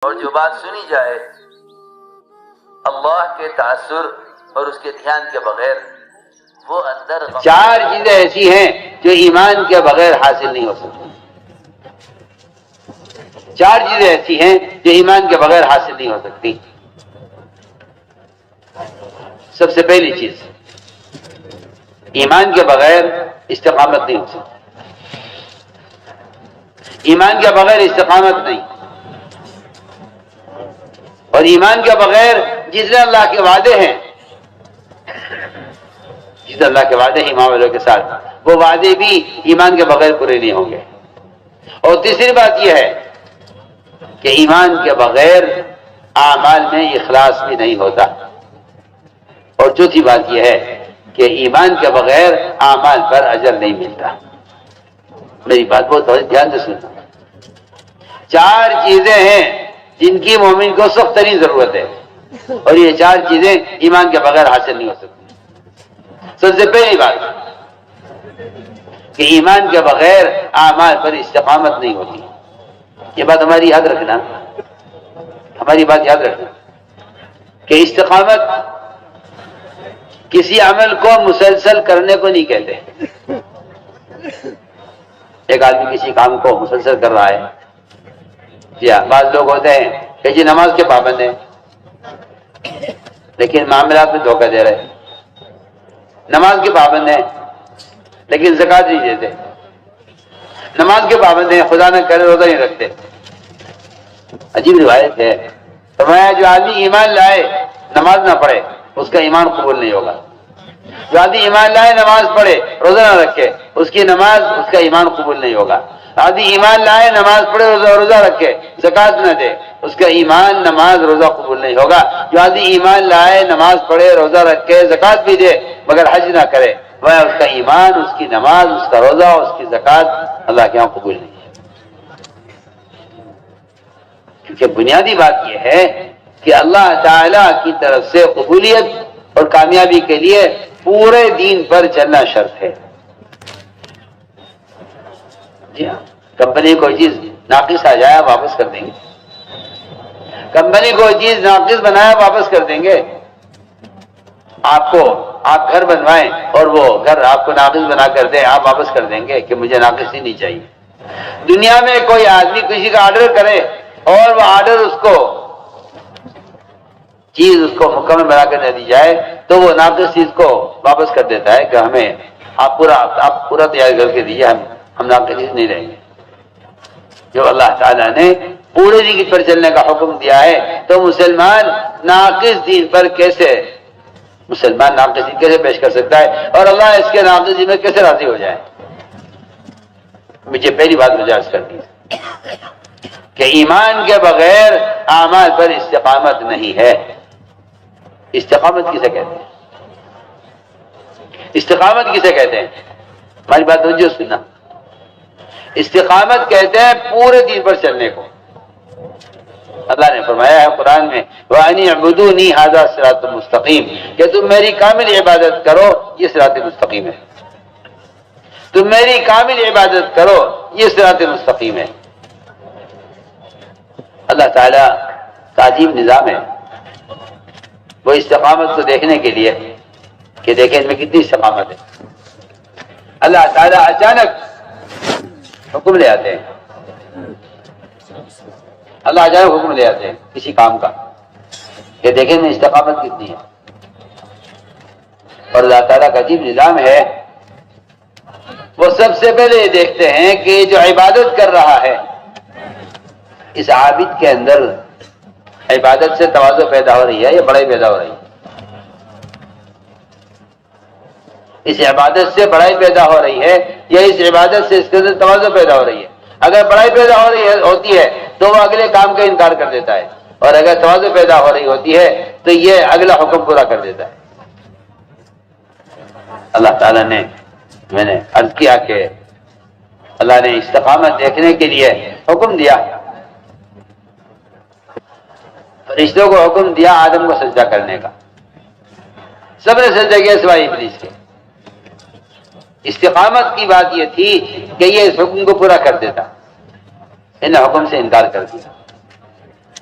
اور جو بات سنی جائے اللہ کے تاثر اور اس کے دھیان کے بغیر وہ اندر چار چیزیں ایسی ہیں جو ایمان کے بغیر حاصل نہیں ہو سکتی. چار چیزیں ایسی ہیں جو ایمان کے بغیر حاصل نہیں ہو سکتی. سب سے پہلی چیز، ایمان کے بغیر استقامت نہیں ہو سکتی. ایمان کے بغیر استقامت نہیں. اور ایمان کے بغیر جتنے اللہ کے وعدے ہیں، جتنے اللہ کے وعدے ہیں ایمان والوں کے ساتھ، وہ وعدے بھی ایمان کے بغیر پورے نہیں ہوں گے. اور تیسری بات یہ ہے کہ ایمان کے بغیر اعمال میں اخلاص بھی نہیں ہوتا. اور چوتھی بات یہ ہے کہ ایمان کے بغیر اعمال پر اجر نہیں ملتا. میری بات بہت تھوڑی دھیان سے سننا. چار چیزیں ہیں جن کی مومن کو سخت ترین ضرورت ہے، اور یہ چار چیزیں ایمان کے بغیر حاصل نہیں ہو سکتی. سب سے پہلی بات کہ ایمان کے بغیر اعمال پر استقامت نہیں ہوتی. یہ بات ہماری یاد رکھنا، ہماری بات یاد رکھنا کہ استقامت کسی عمل کو مسلسل کرنے کو نہیں کہتے. ایک آدمی کسی کام کو مسلسل کر رہا ہے، جی ہاں، بعض لوگ ہوتے ہیں کہ جی نماز کے پابند ہیں لیکن معاملات میں دھوکہ دے رہے، نماز کے پابند ہیں لیکن زکوٰۃ نہیں دیتے، نماز کے پابند ہیں خدا نہ کرے روزہ نہیں رکھتے. عجیب روایت ہے، فرمایا جو آدمی ایمان لائے نماز نہ پڑھے اس کا ایمان قبول نہیں ہوگا. جو آدمی ایمان لائے نماز پڑھے روزہ نہ رکھے اس کی نماز، اس کا ایمان قبول نہیں ہوگا. آدمی ایمان لائے نماز پڑھے روزہ رکھے زکوٰۃ نہ دے اس کا ایمان، نماز، روزہ قبول نہیں ہوگا. جو آدمی ایمان لائے نماز پڑھے روزہ رکھے زکوٰۃ بھی دے مگر حج نہ کرے، وہ اس کا ایمان، اس کی نماز، اس کا روزہ، اس کی زکوٰۃ اللہ کے یہاں قبول نہیں ہے. کیونکہ بنیادی بات یہ ہے کہ اللہ تعالی کی طرف سے قبولیت اور کامیابی کے لیے پورے دین پر چلنا شرط ہے. جی ہاں، کمپنی کوئی چیز ناقص آ جائے واپس کر دیں گے، کمپنی کوئی چیز ناقص بنایا واپس کر دیں گے. آپ گھر بنوائیں اور وہ گھر آپ کو ناقص بنا کر دیں، آپ واپس کر دیں گے کہ مجھے ناقص ہی نہیں چاہیے. دنیا میں کوئی آدمی کسی کا آرڈر کرے اور وہ آرڈر چیز اس کو مکمل بنا کر دے دی جائے تو وہ ناقص چیز کو واپس کر دیتا ہے کہ ہمیں آپ پورا تیار کر کے دیجیے، ہم ناقص چیز نہیں لیں گے. جو اللہ تعالیٰ نے پورے دین پر چلنے کا حکم دیا ہے تو مسلمان ناقص دین پر کیسے پیش کر سکتا ہے، اور اللہ اس کے ناقص دین میں کیسے راضی ہو جائے. مجھے پہلی بات مجاز کرنی ہے کہ ایمان کے بغیر اعمال پر استقامت نہیں ہے. استقامت کسے کہتے ہیں؟ استقامت کسے کہتے ہیں؟ ہماری بات توجہ سننا. استقامت کہتے ہیں پورے دین پر چلنے کو. اللہ نے فرمایا ہے قرآن میں وَأَنِ اعْبُدُونِي هَذَا صِرَاطٌ مُسْتَقِيمٌ کہ تم میری کامل عبادت کرو، یہ صراط مستقیم ہے. تم میری کامل عبادت کرو، یہ صراط مستقیم ہے. اللہ تعالیٰ کا عجیب نظام ہے. وہ استقامت کو دیکھنے کے لیے کہ دیکھیں ان میں کتنی استقامت ہے، اللہ تعالیٰ اچانک حکم لے آتے ہیں. اللہ اچانک حکم لے آتے ہیں کسی کام کا کہ دیکھیں ان میں استقامت کتنی ہے. اور اللہ تعالیٰ کا عجیب نظام ہے، وہ سب سے پہلے یہ دیکھتے ہیں کہ جو عبادت کر رہا ہے اس عابد کے اندر عبادت سے تواضع پیدا ہو رہی ہے یا بڑائی پیدا ہو رہی ہے. اس عبادت سے بڑائی پیدا ہو رہی ہے یا اس عبادت سے اس کے اندر تواضع پیدا ہو رہی ہے. اگر بڑائی پیدا ہوتی ہے تو وہ اگلے کام کا انکار کر دیتا ہے، اور اگر تواضع پیدا ہو رہی ہوتی ہے تو یہ اگلا حکم پورا کر دیتا ہے. اللہ تعالیٰ نے، میں نے عرض کیا کہ اللہ نے استقامت دیکھنے کے لیے حکم دیا، فرشتوں کو حکم دیا آدم کو سجدہ کرنے کا. سب نے سجدہ کیا سوائے ابلیس کے. استقامت کی بات یہ تھی کہ یہ اس حکم کو پورا کر دیتا، ان حکم سے انکار کر دیا.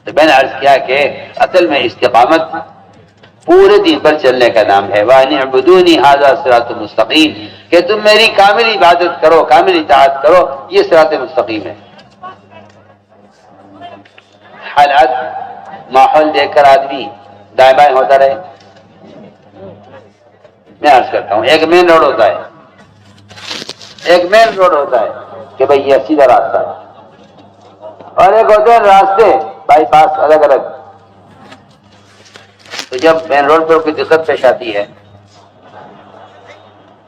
تو میں نے عرض کیا کہ اصل میں استقامت پورے دین پر چلنے کا نام ہے، وَأَنِ اعْبُدُونِي هَذَا صِرَاطٌ مُسْتَقِيمٌ، کہ تم میری کامل عبادت کرو، کامل اطاعت کرو، یہ صراط مستقیم ہے۔ حالات ماحول دیکھ کر آدمی دائیں بائیں ہوتا رہے۔ میں عرض کرتا ہوں ایک مین روڈ ہوتا ہے، ایک مین روڈ ہوتا ہے کہ بھئی یہ سیدھا راستہ ہے، اور ایک ہوتے ہیں راستے بائی پاس الگ الگ۔ تو جب مین روڈ پر کوئی دقت پیش آتی ہے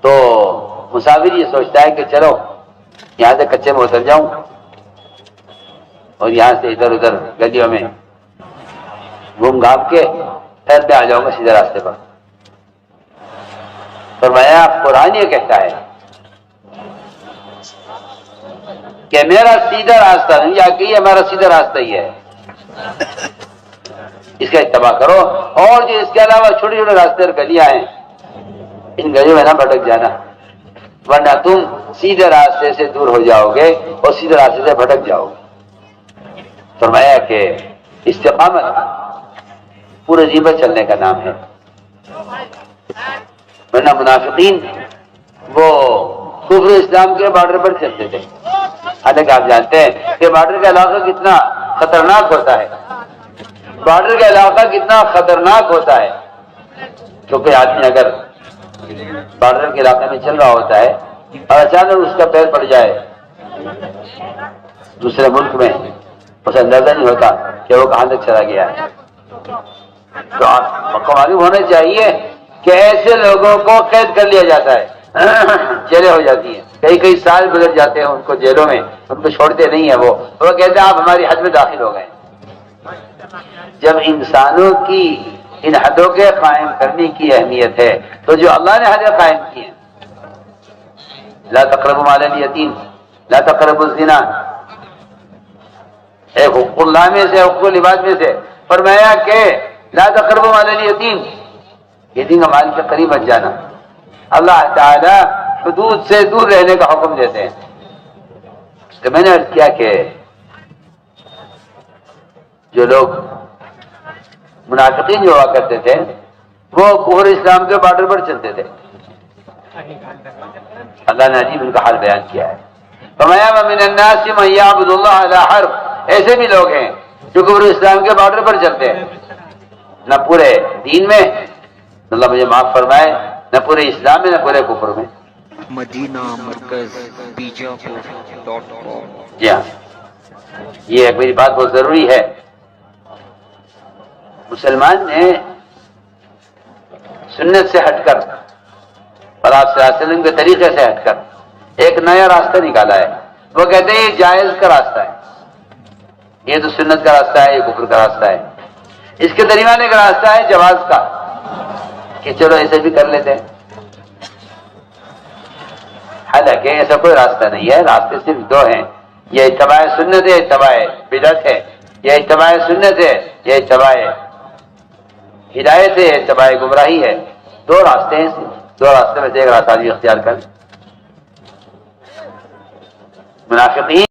تو مسافر یہ سوچتا ہے کہ چلو یہاں سے کچے میں اتر جاؤں اور یہاں سے ادھر ادھر گلیوں میں گھوم گھام کے پھر پہ آ جاؤں گا سیدھے راستے پر۔ فرمایا قرآن یہ کہتا ہے کہ میرا سیدھا راستہ نہیں، یا کہ ہمارا سیدھا راستہ ہی ہے، اس کا اتباع کرو، اور جو اس کے علاوہ چھوٹے چھوٹے راستے اور گلیاں ہیں ان گلیوں میں نہ بھٹک جانا، ورنہ تم سیدھے راستے سے دور ہو جاؤ گے اور سیدھے راستے سے بھٹک جاؤ گے۔ فرمایا کہ استقامت پورے دین پر چلنے کا نام ہے، ورنہ منافقین وہ کفر اسلام کے بارڈر پر چلتے تھے۔ حالانکہ آپ جانتے ہیں کہ بارڈر کا علاقہ کتنا خطرناک ہوتا ہے، بارڈر کا علاقہ کتنا خطرناک ہوتا ہے، کیونکہ آدمی اگر بارڈر کے علاقے میں چل رہا ہوتا ہے اور اچانک اس کا پیر پڑ جائے دوسرے ملک میں، اسے اندازہ نہیں ہوتا کہ وہ کہاں تک چلا گیا ہے۔ تو آپ کو معلوم ہونا چاہیے کہ ایسے لوگوں کو قید کر لیا جاتا ہے، جیلیں ہو جاتی ہیں، کئی سال گزر جاتے ہیں ان کو جیلوں میں، ان کو چھوڑتے نہیں ہیں، وہ کہتے ہیں آپ ہماری حد میں داخل ہو گئے۔ جب انسانوں کی ان حدوں کے قائم کرنے کی اہمیت ہے تو جو اللہ نے حدیں قائم کی ہیں، لا تقربوا مال الیتیم، لا تقربوا الزنا، ایک حقوق اللہ میں سے، حقوق العباد میں سے فرمایا کہ لا تقربوا مال الیتیم، یتیم کا مال کے قریب مت جانا۔ اللہ تعالی حدود سے دور رہنے کا حکم دیتے ہیں۔ تو میں نے عرض کیا کہ جو لوگ منافقین جو ہوا کرتے تھے وہ کفر اسلام کے بارڈر پر چلتے تھے، اللہ نے عجیب ان کا حال بیان کیا ہے۔ فرمایا وَمِنَ النَّاسِ مَن يَعْبُدُ اللَّهَ عَلَىٰ حَرْفٍ، ایسے بھی لوگ ہیں جو کفر اسلام کے بارڈر پر چلتے ہیں، نہ پورے دین میں، اللہ مجھے معاف فرمائے، نہ پورے اسلام میں نہ پورے کفر میں۔ مدینہ مرکز بیجاپور.com۔ جی ہاں، یہ میری بات بہت ضروری ہے۔ مسلمان نے سنت سے ہٹ کر اور آپ صلی اللہ علیہ وسلم کے طریقے سے ہٹ کر ایک نیا راستہ نکالا ہے۔ وہ کہتے ہیں یہ جائز کا راستہ ہے، یہ تو سنت کا راستہ ہے، یہ کفر کا راستہ ہے۔ اس کے درمیان ایک راستہ ہے جواز کا، کہ چلو ایسے بھی کر لیتے ہیں۔ حالانکہ ایسا کوئی راستہ نہیں ہے، راستے صرف دو ہیں، یہ اتباع سنت ہے، اتباع بدعت ہے، یہ اتباع سنت ہے، یہ اتباع ہدایت ہے، اتباع گمراہی ہے۔ دو راستے ہیں، دو راستے میں سے ایک راستہ بھی اختیار کر۔ منافقین